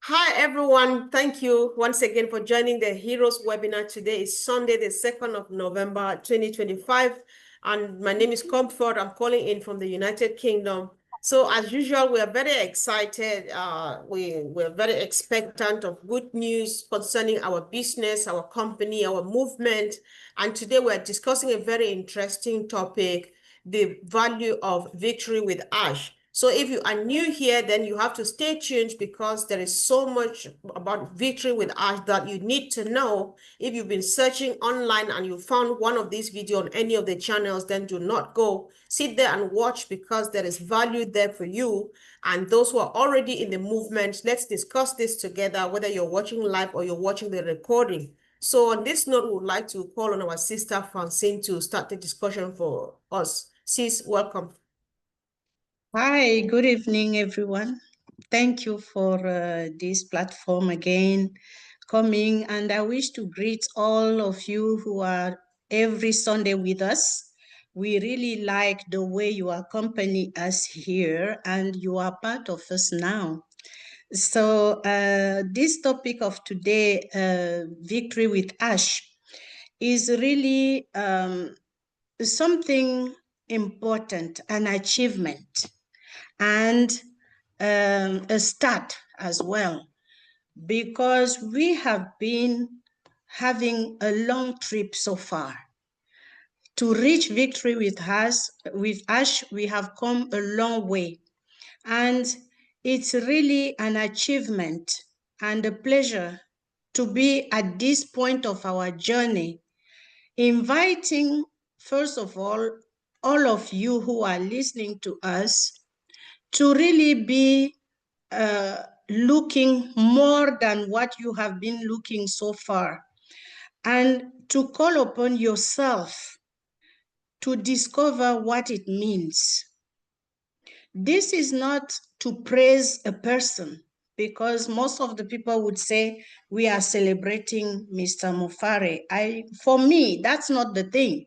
Hi, everyone. Thank you once again for joining the Heroes webinar. Today is Sunday, the 2nd of November, 2025. And my name is Comfort. I'm calling in from the United Kingdom. So as usual, we are very excited. We're very expectant of good news concerning our business, our company, our movement. And today we're discussing a very interesting topic, the value of victory with Ash. So if you are new here, then you have to stay tuned because there is so much about victory with Ash that you need to know. If you've been searching online and you found one of these videos on any of the channels, then do not go. Sit there and watch because there is value there for you. And those who are already in the movement, let's discuss this together, whether you're watching live or you're watching the recording. So on this note, we would like to call on our sister Francine to start the discussion for us. Sis, welcome. Hi, good evening, everyone. Thank you for this platform again coming, and I wish to greet all of you who are every Sunday with us. We really like the way you accompany us here, and you are part of us now. So this topic of today, Victory with Ash, is really something important, an achievement, and a start as well, because we have been having a long trip so far. To reach victory with Ash, we have come a long way, and it's really an achievement and a pleasure to be at this point of our journey, inviting, first of all of you who are listening to us to really be looking more than what you have been looking so far, and to call upon yourself to discover what it means. This is not to praise a person, because most of the people would say we are celebrating Mr. Mufare. For me, that's not the thing.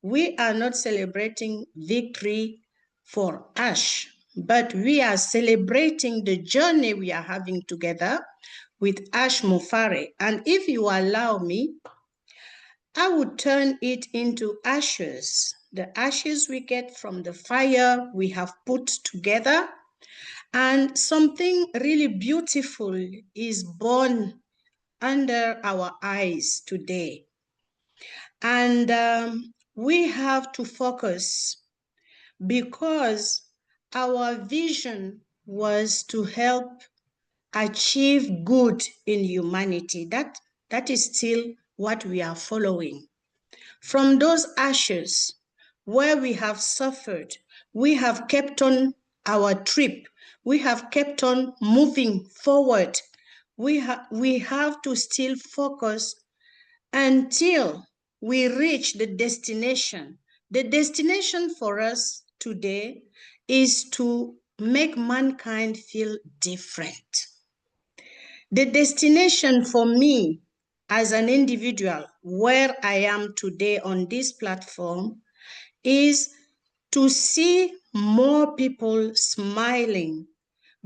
We are not celebrating victory for Ash, but we are celebrating the journey we are having together with Ash Mufare. And if you allow me, I would turn it into ashes, the ashes we get from the fire we have put together. And something really beautiful is born under our eyes today. And we have to focus, because our vision was to help achieve good in humanity. That is still what we are following. From those ashes where we have suffered, we have kept on our trip. We have kept on moving forward. We have to still focus until we reach the destination. The destination for us today is to make mankind feel different. The destination for me as an individual, where I am today on this platform, is to see more people smiling,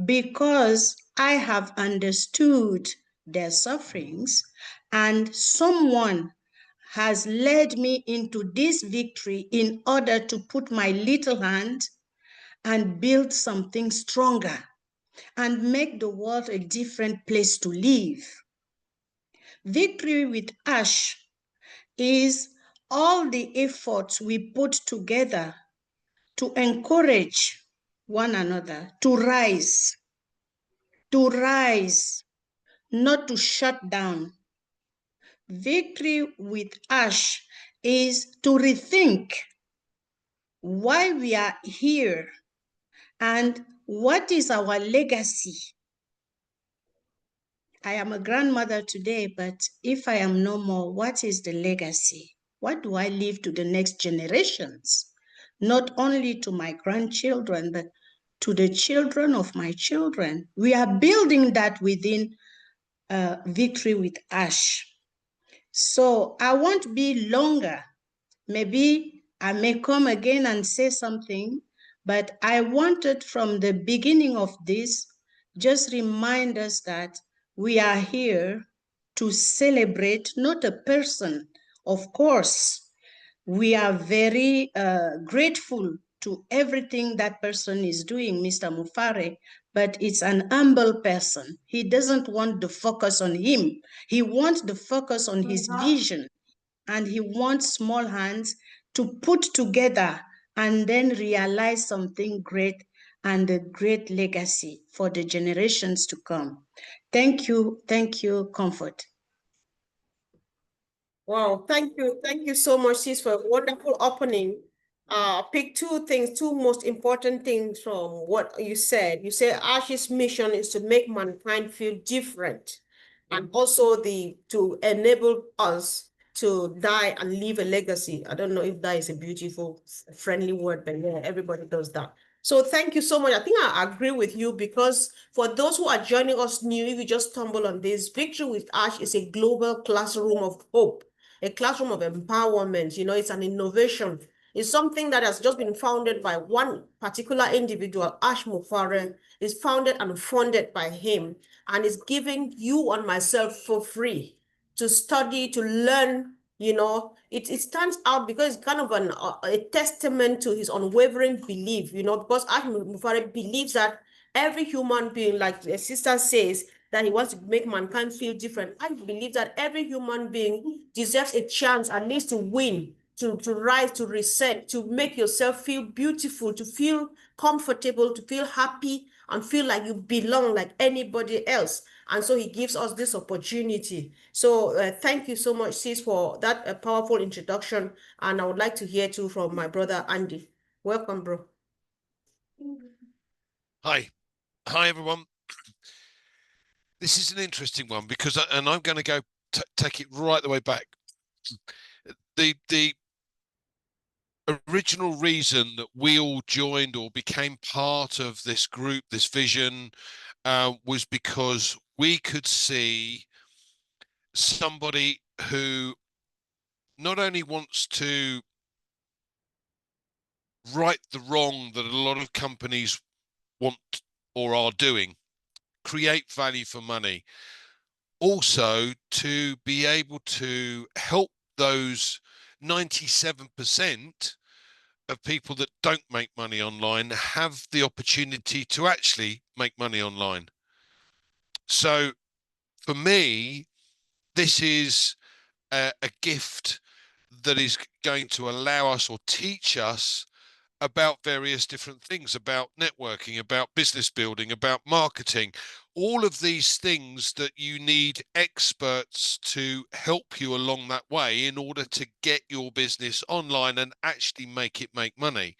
because I have understood their sufferings, and someone has led me into this victory in order to put my little hand and build something stronger and make the world a different place to live. Victory with Ash is all the efforts we put together to encourage one another to rise, not to shut down. Victory with Ash is to rethink why we are here and what is our legacy. I am a grandmother today, but if I am no more, what is the legacy? What do I leave to the next generations? Not only to my grandchildren, but to the children of my children. We are building that within Victory with Ash. So I won't be longer. Maybe I may come again and say something, But I wanted from the beginning of this, just remind us that we are here to celebrate not a person. Of course, we are very grateful to everything that person is doing, Mr. Mufare, but it's an humble person. He doesn't want the focus on him. He wants the focus on his vision, and he wants small hands to put together and then realize something great and a great legacy for the generations to come. Thank you, Comfort. Wow, thank you so much, sis, for a wonderful opening. Pick two things, two most important things from what you said. You said Ash's mission is to make mankind feel different, and also to enable us to die and leave a legacy. I don't know if that is a beautiful, friendly word, but yeah, everybody does that. So thank you so much. I think I agree with you, because for those who are joining us new, if you just stumble on this, Victory with Ash is a global classroom of hope, a classroom of empowerment. You know, it's an innovation. It's something that has just been founded by one particular individual, Ash Mufare. It's founded and funded by him, and is giving you and myself for free to study, to learn. You know, it stands out because it's kind of a testament to his unwavering belief, you know, because Ash Mufare believes that every human being, like the sister says, that he wants to make mankind feel different. I believe that every human being deserves a chance at least to win, to rise, to reset, to make yourself feel beautiful, to feel comfortable, to feel happy, and feel like you belong like anybody else. And so he gives us this opportunity. So thank you so much, sis, for that powerful introduction. And I would like to hear too from my brother, Andy. Welcome, bro. Hi, everyone. This is an interesting one because, and I'm going to go take it right the way back. The original reason that we all joined or became part of this group, this vision, was because we could see somebody who not only wants to right the wrong that a lot of companies want or are doing, create value for money, also to be able to help those 97% of people that don't make money online have the opportunity to actually make money online. So for me, this is a gift that is going to allow us or teach us about various different things, about networking, about business building, about marketing, all of these things that you need experts to help you along that way in order to get your business online and actually make it make money.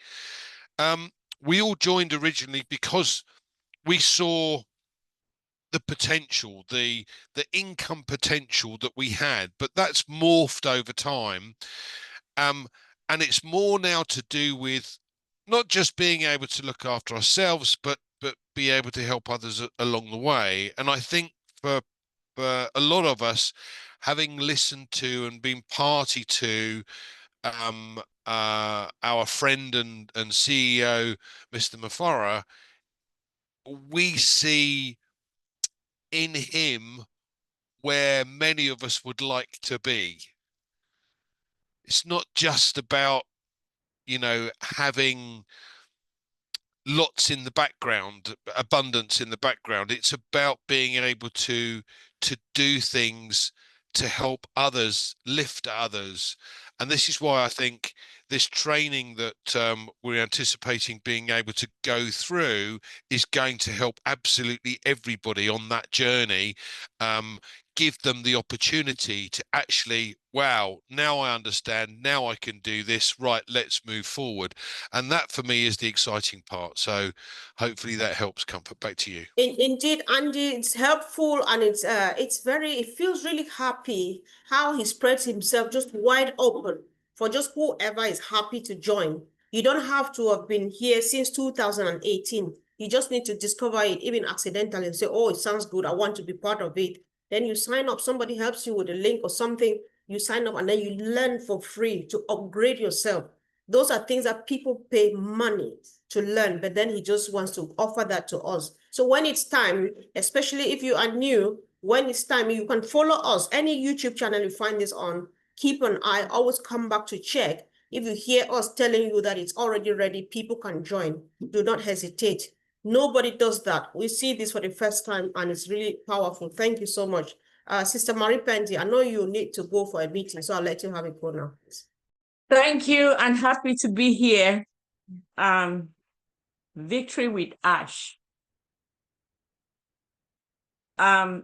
We all joined originally because we saw the potential, the income potential that we had, but that's morphed over time. And it's more now to do with not just being able to look after ourselves, but be able to help others along the way. And I think for a lot of us, having listened to and been party to our friend and CEO, Mr. Mufare, we see in him where many of us would like to be. It's not just about, you know, having lots in the background, abundance in the background. It's about being able to do things to help others, lift others. And this is why I think this training that we're anticipating being able to go through is going to help absolutely everybody on that journey, give them the opportunity to actually, wow, now I understand, now I can do this, right, let's move forward. And that for me is the exciting part. So hopefully that helps. Comfort, back to you. Indeed, Andy, it's helpful, and it feels really happy how he spreads himself just wide open for just whoever is happy to join. You don't have to have been here since 2018. You just need to discover it, even accidentally, and say, oh, it sounds good, I want to be part of it. Then you sign up, somebody helps you with a link or something, you sign up, and then you learn for free to upgrade yourself. Those are things that people pay money to learn, but then he just wants to offer that to us. So when it's time, especially if you are new, when it's time, you can follow us. Any YouTube channel you find this on, keep an eye, always come back to check. If you hear us telling you that it's already ready, people can join. Do not hesitate. Nobody does that. We see this for the first time, and it's really powerful. Thank you so much. Sister Marie Penty, I know you need to go for a meeting, so I'll let you have it go now. Thank you, and happy to be here. Victory with Ash. Mr.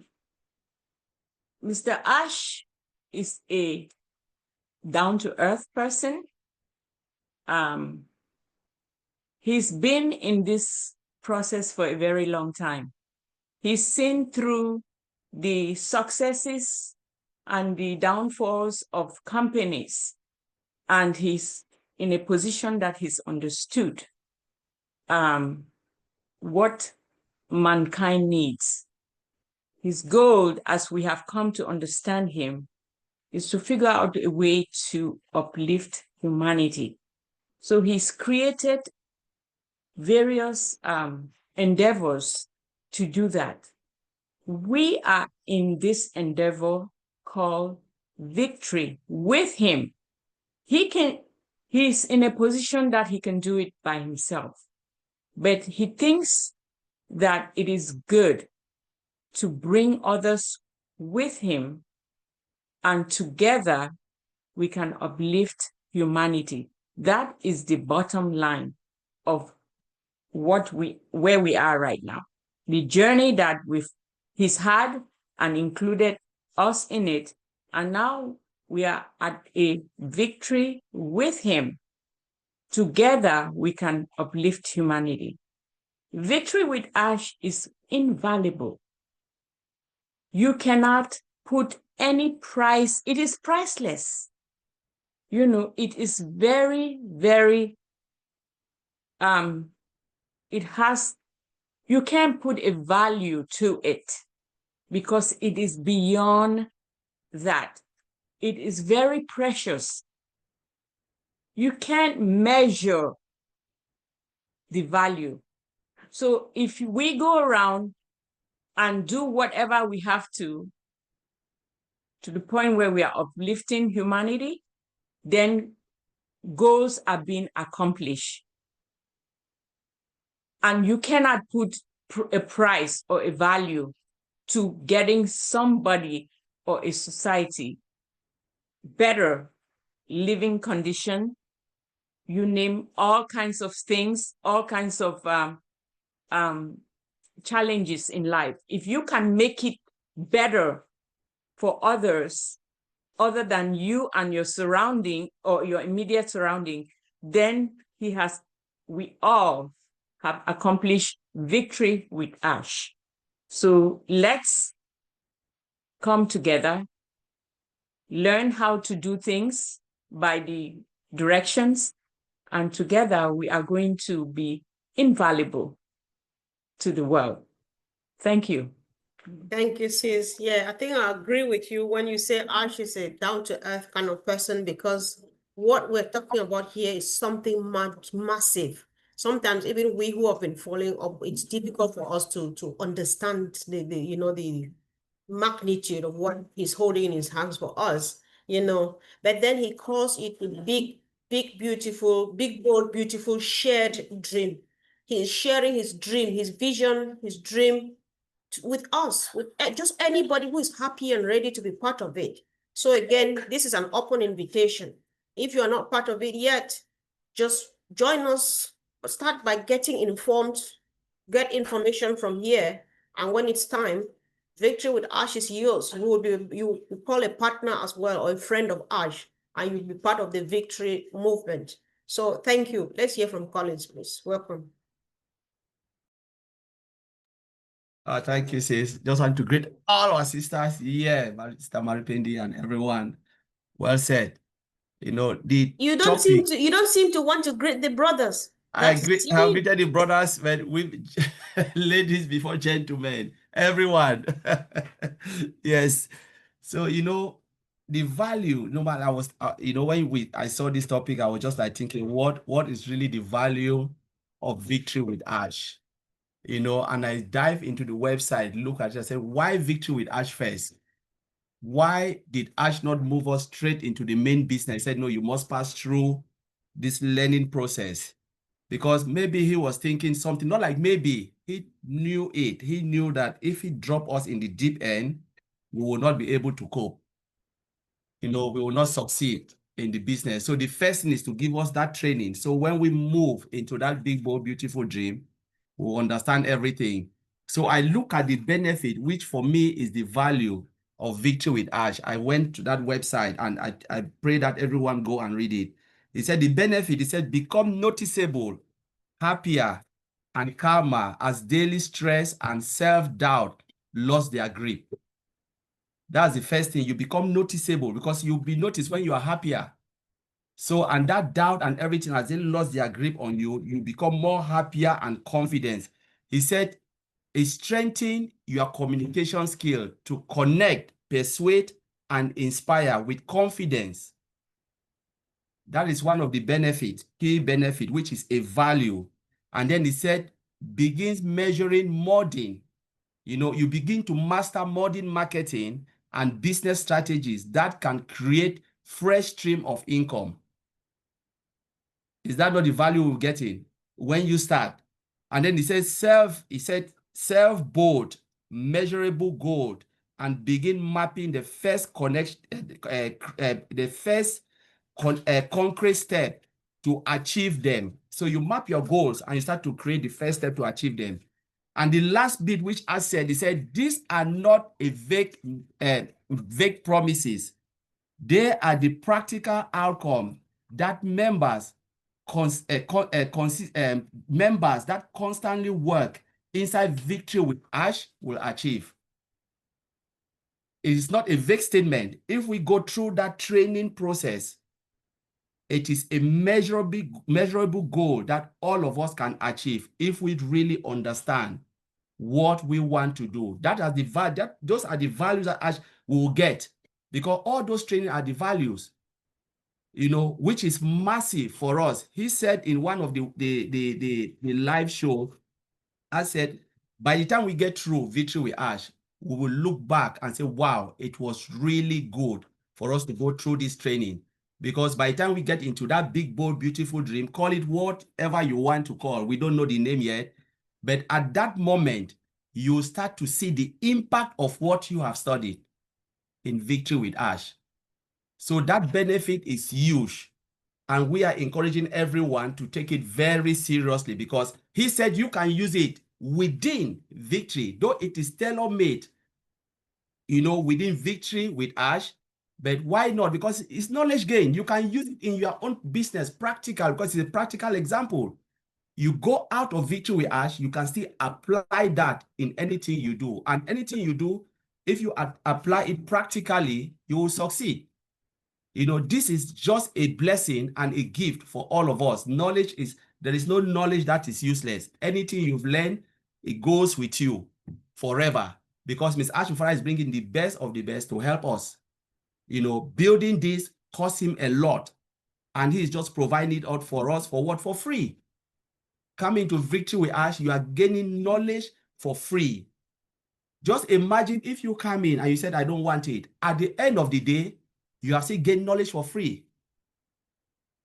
Ash is a down-to-earth person. He's been in this process for a very long time. He's seen through the successes and the downfalls of companies, and he's in a position that he's understood what mankind needs. His goal, as we have come to understand him, is to figure out a way to uplift humanity. So he's created various endeavors to do that. We are in this endeavor called Victory with him. He's in a position that he can do it by himself, but he thinks that it is good to bring others with him, and together we can uplift humanity. That is the bottom line of where we are right now. The journey that he's had and included us in it, and now we are at a victory with him. Together we can uplift humanity. Victory with Ash is invaluable. You cannot put any price, it is priceless. You know, it is very, very, you can't put a value to it because it is beyond that. It is very precious. You can't measure the value. So if we go around and do whatever we have to the point where we are uplifting humanity, then goals are being accomplished. And you cannot put a price or a value to getting somebody or a society better living condition. You name all kinds of things, all kinds of challenges in life. If you can make it better for others other than you and your surrounding or your immediate surrounding, then we all have accomplished victory with Ash. So let's come together, learn how to do things by the directions, and together we are going to be invaluable to the world. Thank you. Thank you, sis. Yeah, I think I agree with you when you say Ash is a down-to-earth kind of person, because what we're talking about here is something massive. Sometimes even we who have been following up, it's difficult for us to understand the magnitude of what he's holding in his hands for us, But then he calls it a big, beautiful, big, bold, beautiful shared dream. He's sharing his dream, his vision, his dream with us, with just anybody who is happy and ready to be part of it. So again, this is an open invitation. If you are not part of it yet, just join us. Start by getting informed, get information from here, and when it's time, Victory with Ash is yours. You call a partner as well, or a friend of Ash, and you'll be part of the Victory movement. So thank you. Let's hear from Collins, please. Welcome. Thank you, sis. Just want to greet all our sisters here, Sister Maripendi and everyone. Well said. You don't seem to want to greet the brothers. I have greeted the brothers, but with ladies before gentlemen, everyone. Yes. So the value. No matter when I saw this topic, I was just like thinking, what is really the value of Victory with Ash. And I dive into the website, look at it, I said, why Victory with Ash first? Why did Ash not move us straight into the main business? He said, no, you must pass through this learning process. Because maybe he was thinking something, not like maybe, he knew it. He knew that if he dropped us in the deep end, we will not be able to cope. We will not succeed in the business. So the first thing is to give us that training. So when we move into that big, bold, beautiful dream, we'll understand everything. So I look at the benefit, which for me is the value of Victory with Ash. I went to that website and I pray that everyone go and read it. He said the benefit, he said, become noticeable, happier, and calmer as daily stress and self-doubt lost their grip. That's the first thing. You become noticeable because you'll be noticed when you are happier. So, and that doubt and everything, as they lost their grip on you, you become more happier and confident. He said, it strengthens your communication skill to connect, persuade, and inspire with confidence. That is one of the benefits, key benefit, which is a value. And then he said, begins measuring modding. You begin to master modern marketing and business strategies that can create fresh stream of income. Is that not the value we're getting when you start? And then he said self-bold, measurable goal, and begin mapping the first connection, concrete step to achieve them. So you map your goals and you start to create the first step to achieve them. And the last bit, which I said, he said, these are not a vague promises. They are the practical outcome that members that constantly work inside Victory with Ash will achieve. It is not a vague statement. If we go through that training process, it is a measurable goal that all of us can achieve if we really understand what we want to do. Those are the values that Ash will get, because all those training are the values, which is massive for us. He said in one of the live show, I said, by the time we get through Victory with Ash, we will look back and say, wow, it was really good for us to go through this training. Because by the time we get into that big, bold, beautiful dream, call it whatever you want to call, we don't know the name yet, but at that moment, you start to see the impact of what you have studied in Victory with Ash. So that benefit is huge. And we are encouraging everyone to take it very seriously, because he said you can use it within Victory, though it is tailor-made, within Victory with Ash. But why not? Because it's knowledge gain. You can use it in your own business, practical, because it's a practical example. You go out of Victory with Ash, you can still apply that in anything you do. And anything you do, if you apply it practically, you will succeed. This is just a blessing and a gift for all of us. There is no knowledge that is useless. Anything you've learned, it goes with you forever, because Ms. Ash Mufara is bringing the best of the best to help us. Building this costs him a lot, and he's just providing it out for us for what? For free. Coming to Victory with Ash, you are gaining knowledge for free. Just imagine if you come in and you said, I don't want it. At the end of the day, you are still gaining knowledge for free.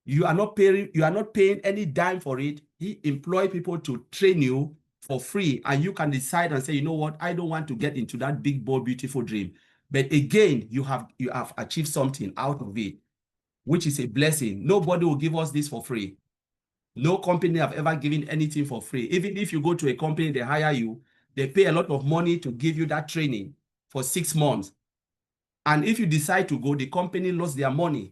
You are not paying any dime for it. He employs people to train you for free, and you can decide and say, you know what, I don't want to get into that big, bold, beautiful dream. But again, you have achieved something out of it, which is a blessing. Nobody will give us this for free. No company have ever given anything for free. Even if you go to a company, they hire you, they pay a lot of money to give you that training for 6 months. And if you decide to go, the company lost their money.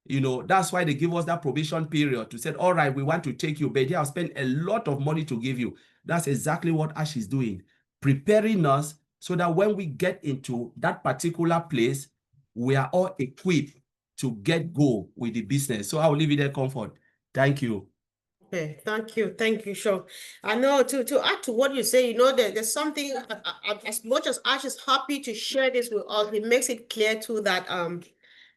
That's why they give us that probation period to say, all right, we want to take you, but they have spent a lot of money to give you. That's exactly what Ash is doing, preparing us so that when we get into that particular place, we are all equipped to go with the business. So I will leave it there, Comfort. Thank you. Okay, thank you, Sean. I know to add to what you say, there's something, as much as Ash is happy to share this with us, it makes it clear too that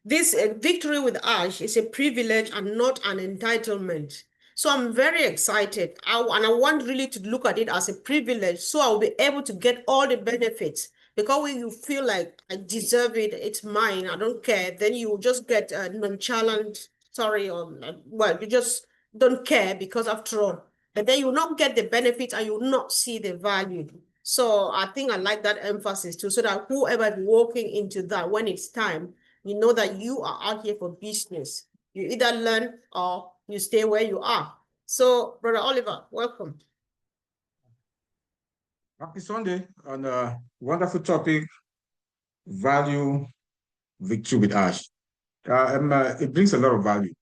this Victory with Ash is a privilege and not an entitlement. So I'm very excited. And I want really to look at it as a privilege. So I'll be able to get all the benefits. Because when you feel like I deserve it, it's mine, I don't care, then you just get nonchalant, sorry, or well, you just don't care because after all. But then you will not get the benefits and you will not see the value. So I think I like that emphasis too, so that whoever is walking into that, when it's time, you know that you are out here for business. You either learn or you stay where you are. So, Brother Oliver, welcome. Happy Sunday on a wonderful topic, value victory with Ash. It brings a lot of value.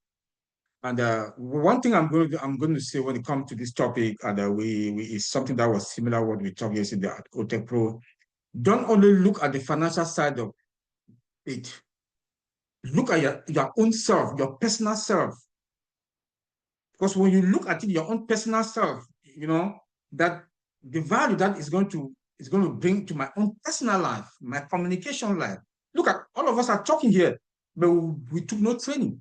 And one thing I'm going to say when it comes to this topic, and is something that was similar to what we talked yesterday at OTEC Pro. Don't only look at the financial side of it. Look at your own self, your personal self. Because when you look at it, your own personal self, you know, that the value that is going to bring to my own personal life, my communication life. Look at all of us are talking here, but we took no training.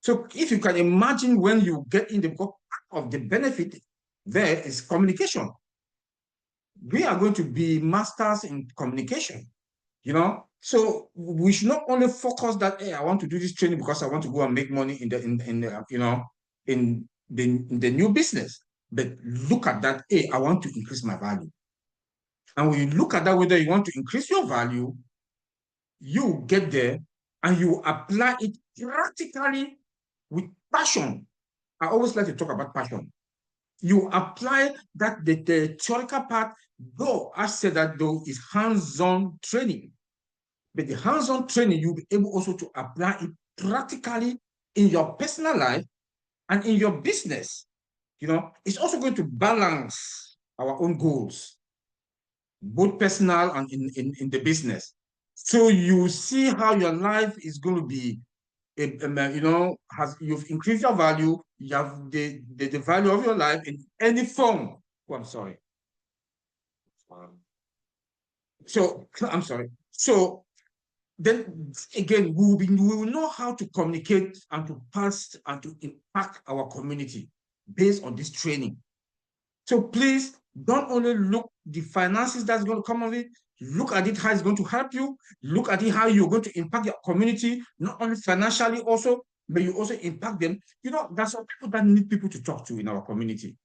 So if you can imagine when you get in the part of the benefit, there is communication. We are going to be masters in communication, you know. So we should not only focus that, hey, I want to do this training because I want to go and make money in the new business. But look at that, hey, I want to increase my value. And when you look at that, whether you want to increase your value, you get there and you apply it practically with passion. I always like to talk about passion. You apply that, the theoretical part, though I said that though is hands-on training. But the hands-on training, you'll be able also to apply it practically in your personal life and in your business. You know, it's also going to balance our own goals, both personal and in the business. So you see how your life is going to be, you know, you've increased your value, you have the value of your life in any form. Oh, I'm sorry. So, I'm sorry. So then again, we will know how to communicate and to pass and to impact our community based on this training. So please don't only look the finances that's going to come of it. Look at it, how it's going to help you. Look at it, how you're going to impact your community, not only financially also, but you also impact them. You know, that's some people that need people to talk to in our community.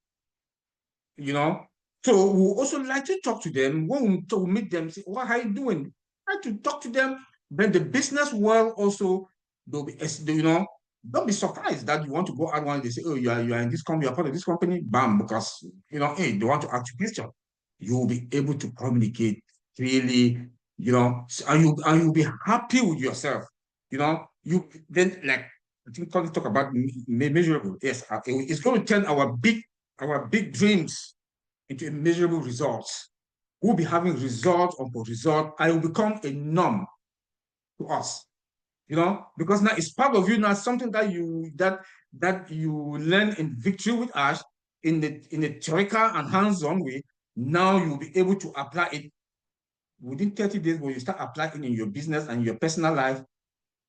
You know, so we also like to talk to them when we meet them. Say, "What are you doing?" Try to talk to them. Then the business world also, they'll be, you know, don't be surprised that you want to go out one. They say, "Oh, you are in this company, you're part of this company." Bam, because you know, hey, they want to ask you question. You will be able to communicate really, you know, and you'll be happy with yourself. You know, you then like I think talk about measurable. Yes, it's going to turn our big dreams into measurable results. We'll be having result upon result. I will become a norm to us, you know, because now it's part of you now, something that you learn in Victory with Ash in a theoretical and hands-on way. Now you'll be able to apply it within 30 days. When you start applying in your business and your personal life,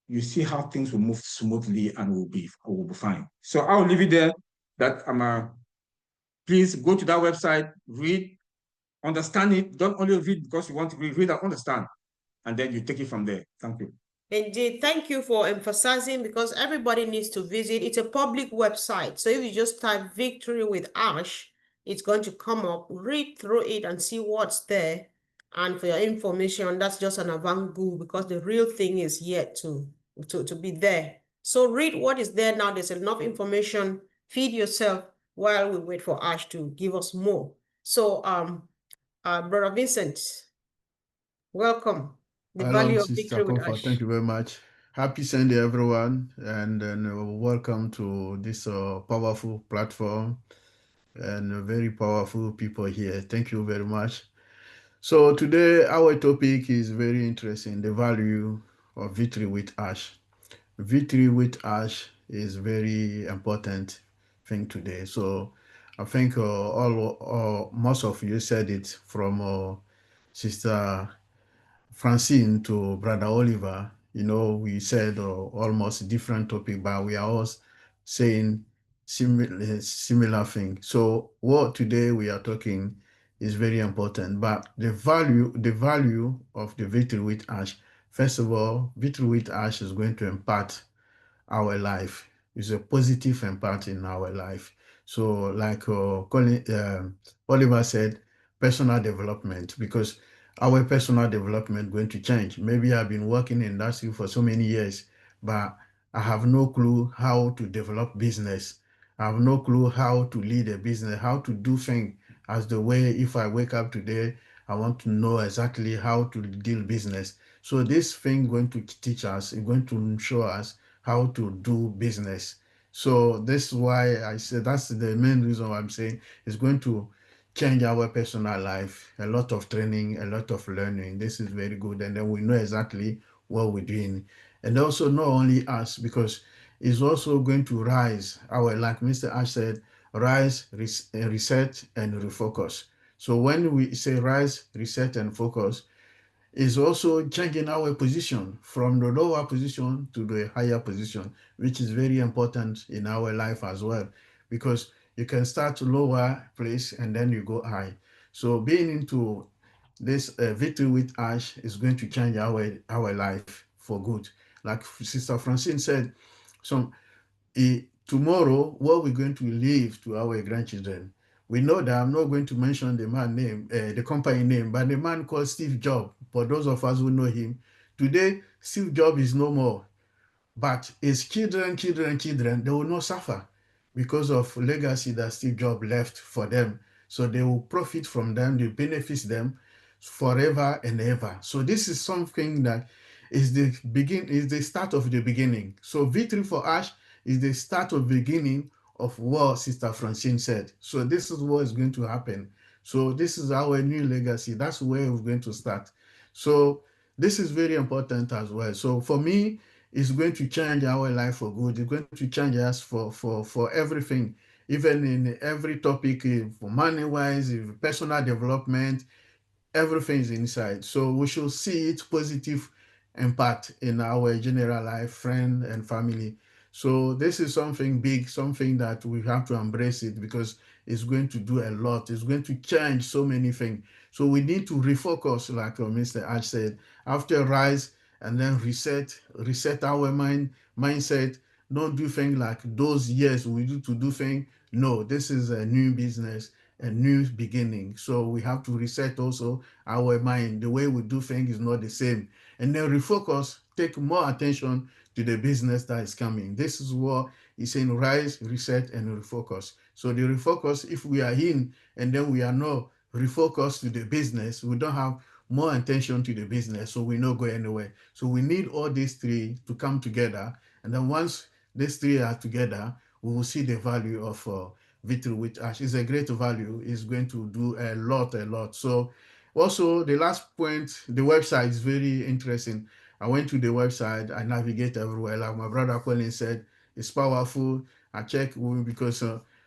you see how things will move smoothly and will be fine. So I'll leave it there. That please go to that website, read, understand it. Don't only read because you want to read and understand, and then you take it from there. Thank you. Indeed, thank you for emphasizing, because everybody needs to visit. It's a public website. So if you just type Victory with Ash, it's going to come up. Read through it and see what's there. And for your information, that's just an avant-garde, because the real thing is yet to be there. So read what is there now. There's enough information. Feed yourself while we wait for Ash to give us more. So, Brother Vincent, welcome. The Hello, value of Sister victory with Comfort. Ash. Thank you very much. Happy Sunday, everyone, and welcome to this powerful platform and very powerful people here. Thank you very much. So today our topic is very interesting: the value of victory with Ash. Victory with Ash is very important thing today. So I think most of you said it, from Sister Francine to Brother Oliver. You know, we said almost different topic, but we are all saying similar thing. So what today we are talking is very important, but the value of the Victory with Ash, first of all, Victory with Ash is going to impact our life. It's a positive impact in our life. So like Oliver said, personal development, because our personal development going to change. Maybe I've been working in industry for so many years, but I have no clue how to develop business. I have no clue how to lead a business, how to do things as the way if I wake up today, I want to know exactly how to deal business. So this thing going to teach us, it's going to show us how to do business. So this is why I said that's the main reason why I'm saying it's going to change our personal life. A lot of training, a lot of learning. This is very good. And then we know exactly what we're doing. And also not only us, because it's also going to rise our, like Mr. Ash said, rise, reset, and refocus. So when we say rise, reset, and focus, is also changing our position from the lower position to the higher position, which is very important in our life as well, because you can start lower place and then you go high. So being into this Victory with Ash is going to change our life for good. Like Sister Francine said, so tomorrow, what we're going to leave to our grandchildren. We know that I'm not going to mention the man name, the company name, but the man called Steve Jobs. For those of us who know him, today Steve Jobs is no more. But his children, they will not suffer because of legacy that Steve Jobs left for them. So they will profit from them, they benefit them forever and ever. So this is something that is the start of the beginning. So Victory for Ash is the start of beginning of what Sister Francine said. So this is what is going to happen. So this is our new legacy. That's where we're going to start. So this is very important as well. So for me, it's going to change our life for good. It's going to change us for everything, even in every topic, for money-wise, personal development, everything is inside. So we should see it positive impact in our general life, friend and family. So this is something big, something that we have to embrace it because it's going to do a lot. It's going to change so many things. So we need to refocus, like Mr. Ash said, after rise and then reset our mindset. Don't do things like those years we do to do things. No, this is a new business, a new beginning. So we have to reset also our mind. The way we do things is not the same. And then refocus, take more attention to the business that is coming. This is what he's saying, rise, reset, and refocus. So the refocus, if we are in and then we are not refocused to the business, we don't have more attention to the business, so we not go anywhere. So we need all these three to come together. And then once these three are together, we will see the value of Victory with Ash. It's a great value. It's going to do a lot. So also the last point, the website is very interesting. I went to the website, I navigate everywhere. Like my brother Colin said, it's powerful. I check because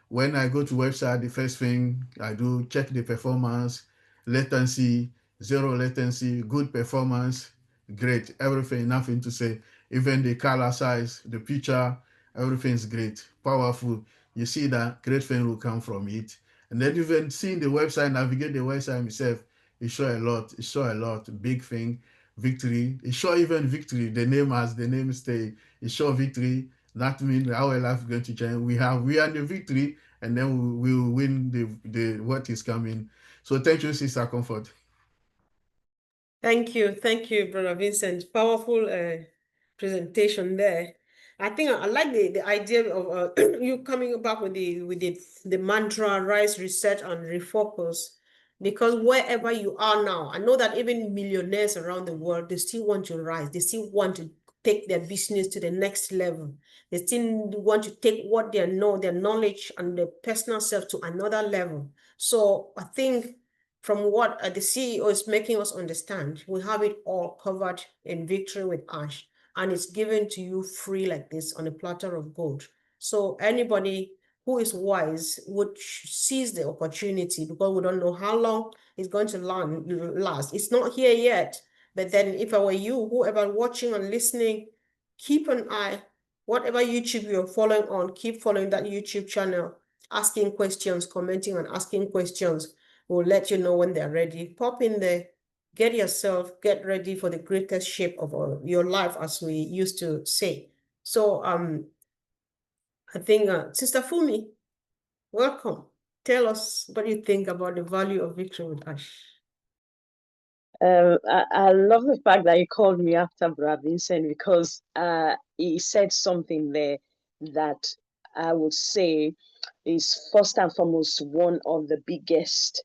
when I go to website, the first thing I do, check the performance, latency, zero latency, good performance, great, everything, nothing to say. Even the color size, the picture, everything's great, powerful. You see that great thing will come from it. And then even seeing the website, navigate the website itself, it show a lot, big thing, Victory. It show even Victory, the name stay, it show Victory. That means our life is going to change. We are the victory, and then we will win the what is coming. So thank you, Sister Comfort. Thank you, Brother Vincent. Powerful presentation there. I think I like the idea of you coming back with the mantra, rise, reset, and refocus. Because wherever you are now, I know that even millionaires around the world, they still want to rise. They still want to take their business to the next level. They still want to take what they know, their knowledge and their personal self to another level. So I think from what the CEO is making us understand, we have it all covered in Victory with Ash, and it's given to you free like this on a platter of gold. So anybody who is wise would seize the opportunity, because we don't know how long it's going to last. It's not here yet, but then if I were you, whoever watching and listening, keep an eye whatever YouTube you're following on, keep following that YouTube channel, asking questions, commenting and asking questions. We'll let you know when they're ready. Pop in there, get ready for the greatest shape of your life, as we used to say. So I think Sister Fumi, welcome. Tell us what you think about the value of victory with Ash. I love the fact that you called me after Brother Vincent, because he said something there that I would say is first and foremost one of the biggest,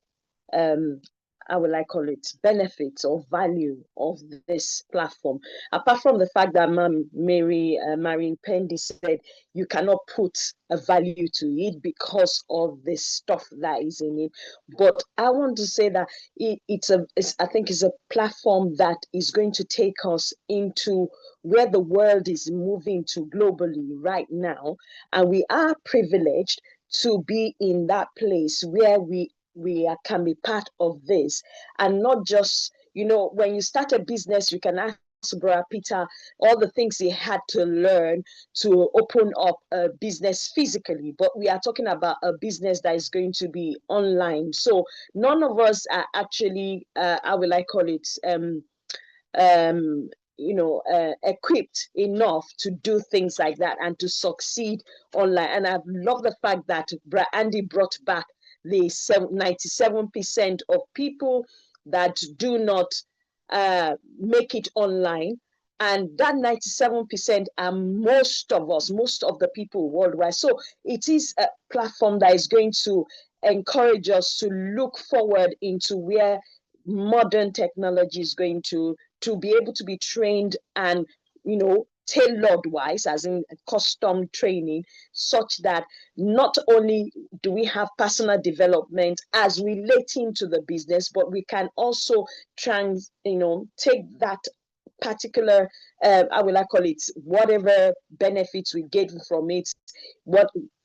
how will I call it, benefits or value of this platform. Apart from the fact that Marion Pendy said you cannot put a value to it because of the stuff that is in it. But I want to say that I think it's a platform that is going to take us into where the world is moving to globally right now. And we are privileged to be in that place where we can be part of this, and not just, when you start a business, you can ask Brother Peter all the things he had to learn to open up a business physically, but we are talking about a business that is going to be online. So none of us are actually, how will I call it, equipped enough to do things like that and to succeed online. And I love the fact that Andy brought back the 97% of people that do not make it online. And that 97% are most of the people worldwide. So it is a platform that is going to encourage us to look forward into where modern technology is going to be able to be trained and, tailored wise, as in custom training, such that not only do we have personal development as relating to the business, but we can also take that particular, how will I call it, whatever benefits we get from it,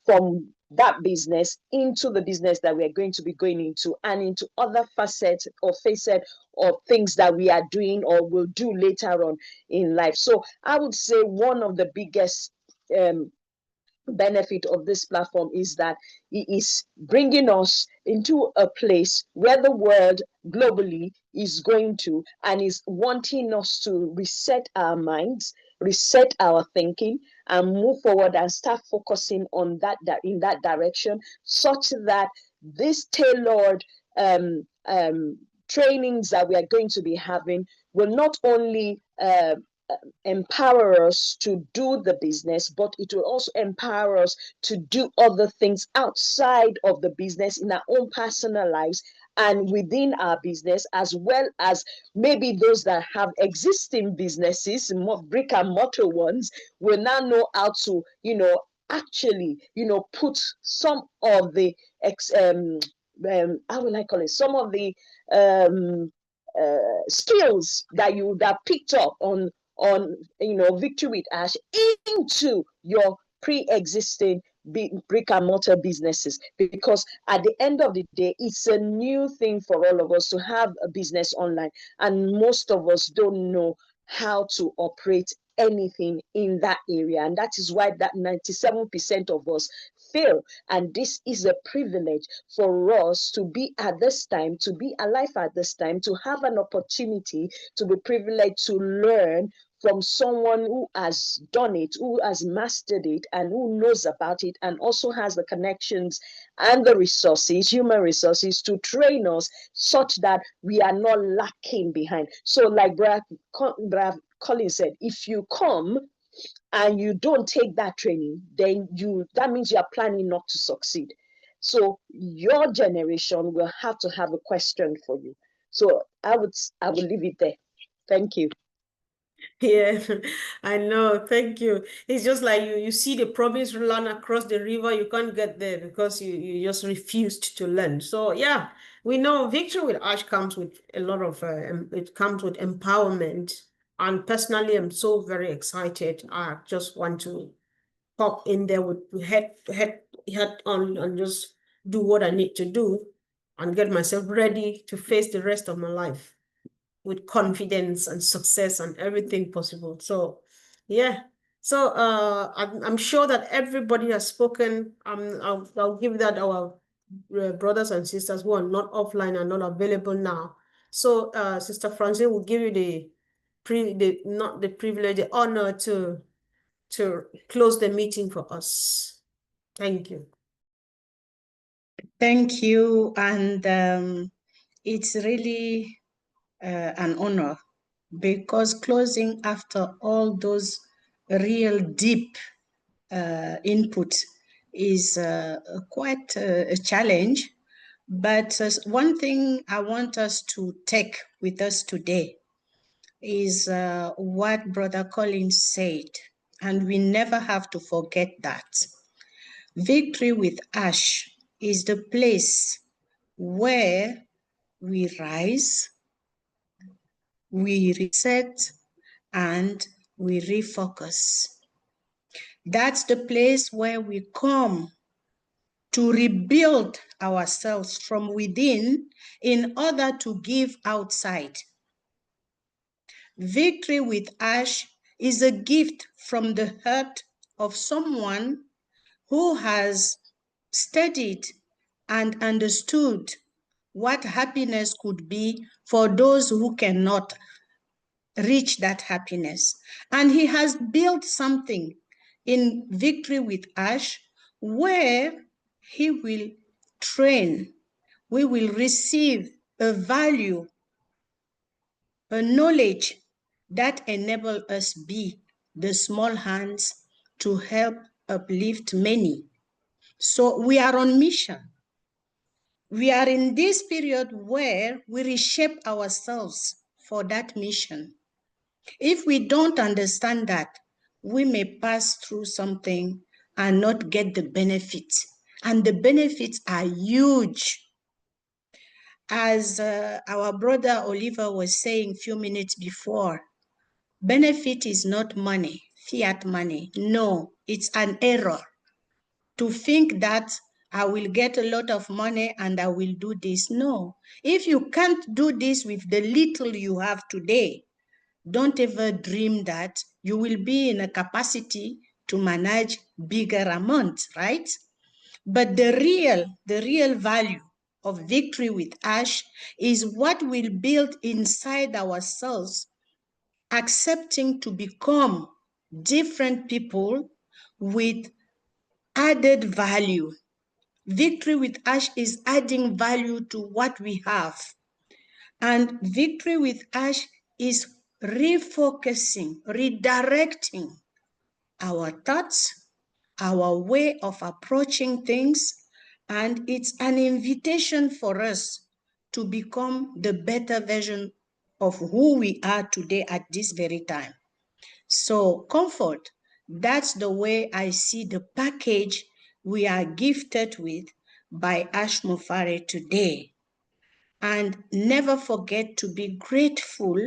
from that business into the business that we are going to be going into, and into other facets of things that we are doing or will do later on in life. So I would say one of the biggest benefit of this platform is that it is bringing us into a place where the world globally is going to, and is wanting us to reset our minds, reset our thinking, and move forward and start focusing on that in that direction, such that this tailored trainings that we are going to be having will not only empower us to do the business, but it will also empower us to do other things outside of the business in our own personal lives and within our business, as well as maybe those that have existing businesses, more brick and mortar ones, will now know how to, actually, put some of the how will I call it? Some of the skills that you picked up on Victory with Ash into your pre-existing brick and mortar businesses, because at the end of the day, it's a new thing for all of us to have a business online, and most of us don't know how to operate anything in that area, and that is why that 97% of us fail. And this is a privilege for us to be at this time, to be alive at this time, to have an opportunity to be privileged to learn from someone who has done it, who has mastered it, and who knows about it, and also has the connections and the resources, human resources, to train us such that we are not lacking behind. So like Brad Colin said, if you come and you don't take that training, then that means you are planning not to succeed. So your generation will have to have a question for you. So I will leave it there. Thank you. Yeah, I know. Thank you. It's just like you see the promised land across the river, you can't get there because you just refused to learn. So yeah, we know Victory with Ash comes with a lot of it comes with empowerment. And personally, I'm so very excited. I just want to pop in there with head on and just do what I need to do and get myself ready to face the rest of my life with confidence and success and everything possible. So yeah, So I'm sure that everybody has spoken. I'll give that our brothers and sisters who are not offline are not available now. So Sister Francine will give you the honor to close the meeting for us. Thank you. Thank you. And it's really an honor, because closing after all those real deep input is quite a challenge. But one thing I want us to take with us today is what Brother Collins said, and we never have to forget that. Victory with Ash is the place where we rise, we reset, and we refocus. That's the place where we come to rebuild ourselves from within in order to give outside. Victory with Ash is a gift from the heart of someone who has studied and understood what happiness could be for those who cannot reach that happiness. And he has built something in Victory with Ash where he will train, we will receive a value, a knowledge that enable us be the small hands to help uplift many. So we are on mission. We are in this period where we reshape ourselves for that mission. If we don't understand that, we may pass through something and not get the benefits. And the benefits are huge. As our brother Oliver was saying a few minutes before, benefit is not money, fiat money. No, it's an error to think that I will get a lot of money and I will do this. No, if you can't do this with the little you have today, don't ever dream that you will be in a capacity to manage bigger amounts, right? But the real value of Victory with Ash is what we'll build inside ourselves, accepting to become different people with added value. Victory with Ash is adding value to what we have. And Victory with Ash is refocusing, redirecting our thoughts, our way of approaching things, and it's an invitation for us to become the better version of who we are today at this very time. So comfort, that's the way I see the package we are gifted with by Ash Mufare today. And never forget to be grateful,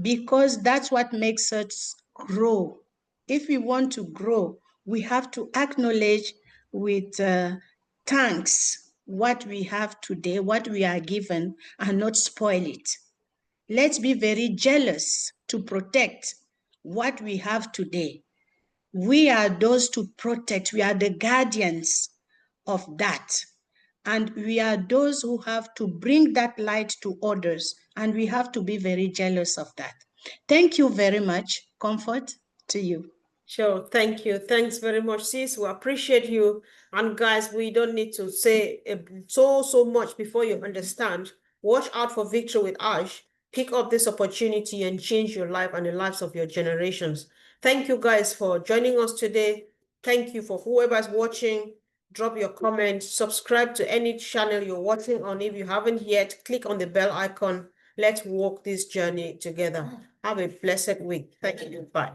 because that's what makes us grow. If we want to grow, we have to acknowledge with thanks what we have today, what we are given, and not spoil it. Let's be very jealous to protect what we have today. We are those to protect. We are the guardians of that. And we are those who have to bring that light to others. And we have to be very jealous of that. Thank you very much. Comfort to you. Sure. Thank you. Thanks very much, sis. We appreciate you. And guys, we don't need to say so much before you understand. Watch out for Victory with Ash. Pick up this opportunity and change your life and the lives of your generations. Thank you guys for joining us today. Thank you for whoever's watching. Drop your comments. Subscribe to any channel you're watching on. If you haven't yet, click on the bell icon. Let's walk this journey together. Have a blessed week. Thank you. Bye.